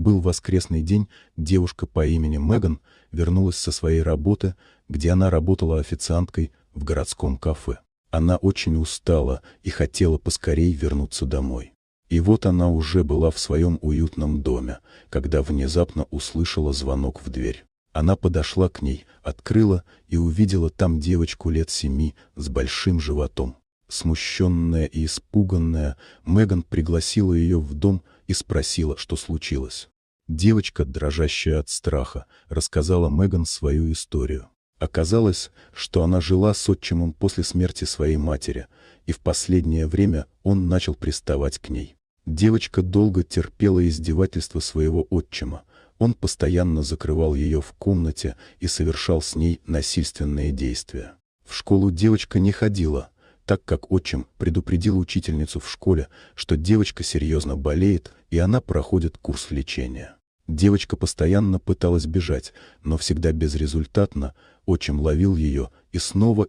Был воскресный день, девушка по имени Меган вернулась со своей работы, где она работала официанткой в городском кафе. Она очень устала и хотела поскорей вернуться домой. И вот она уже была в своем уютном доме, когда внезапно услышала звонок в дверь. Она подошла к ней, открыла и увидела там девочку лет 7 с большим животом. Смущенная и испуганная, Меган пригласила ее в дом и спросила, что случилось. Девочка, дрожащая от страха, рассказала Меган свою историю. Оказалось, что она жила с отчимом после смерти своей матери, и в последнее время он начал приставать к ней. Девочка долго терпела издевательства своего отчима. Он постоянно закрывал ее в комнате и совершал с ней насильственные действия. В школу девочка не ходила, так как отчим предупредил учительницу в школе, что девочка серьезно болеет и она проходит курс лечения. Девочка постоянно пыталась бежать, но всегда безрезультатно. Отчим ловил ее и снова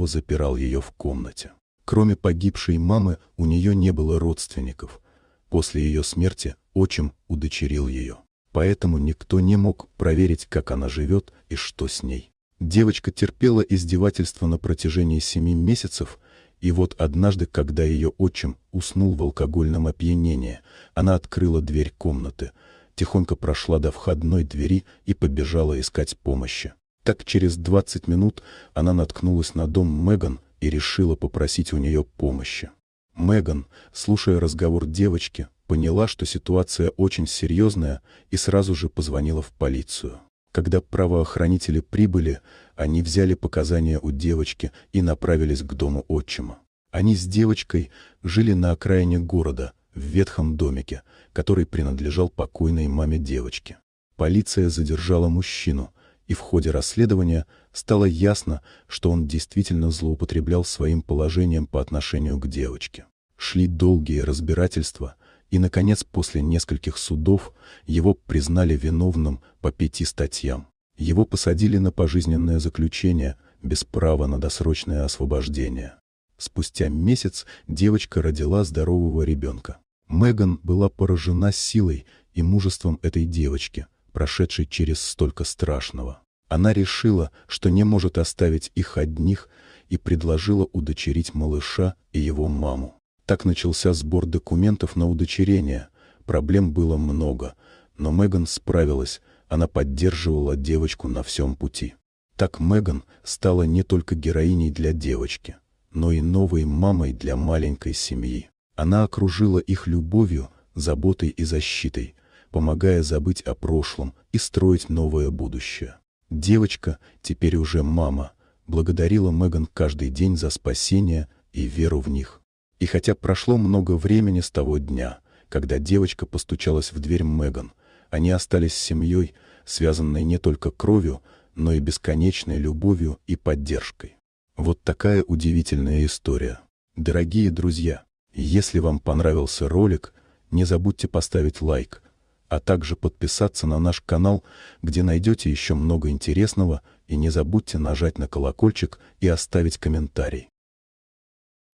запирал ее в комнате. Кроме погибшей мамы, у нее не было родственников. После ее смерти отчим удочерил ее. Поэтому никто не мог проверить, как она живет и что с ней. Девочка терпела издевательства на протяжении 7 месяцев, и вот однажды, когда ее отчим уснул в алкогольном опьянении, она открыла дверь комнаты, тихонько прошла до входной двери и побежала искать помощи. Так через 20 минут она наткнулась на дом Меган и решила попросить у нее помощи. Меган, слушая разговор девочки, поняла, что ситуация очень серьезная, и сразу же позвонила в полицию. Когда правоохранители прибыли, они взяли показания у девочки и направились к дому отчима. Они с девочкой жили на окраине города, в ветхом домике, который принадлежал покойной маме девочки. Полиция задержала мужчину, и в ходе расследования стало ясно, что он действительно злоупотреблял своим положением по отношению к девочке. Шли долгие разбирательства, и, наконец, после нескольких судов его признали виновным по 5 статьям. Его посадили на пожизненное заключение без права на досрочное освобождение. Спустя месяц девочка родила здорового ребенка. Меган была поражена силой и мужеством этой девочки, прошедшей через столько страшного. Она решила, что не может оставить их одних, и предложила удочерить малыша и его маму. Так начался сбор документов на удочерение. Проблем было много, но Меган справилась, она поддерживала девочку на всем пути. Так Меган стала не только героиней для девочки, но и новой мамой для маленькой семьи. Она окружила их любовью, заботой и защитой, помогая забыть о прошлом и строить новое будущее. Девочка, теперь уже мама, благодарила Меган каждый день за спасение и веру в них. И хотя прошло много времени с того дня, когда девочка постучалась в дверь Меган, они остались семьей, связанной не только кровью, но и бесконечной любовью и поддержкой. Вот такая удивительная история. Дорогие друзья, если вам понравился ролик, не забудьте поставить лайк, а также подписаться на наш канал, где найдете еще много интересного, и не забудьте нажать на колокольчик и оставить комментарий.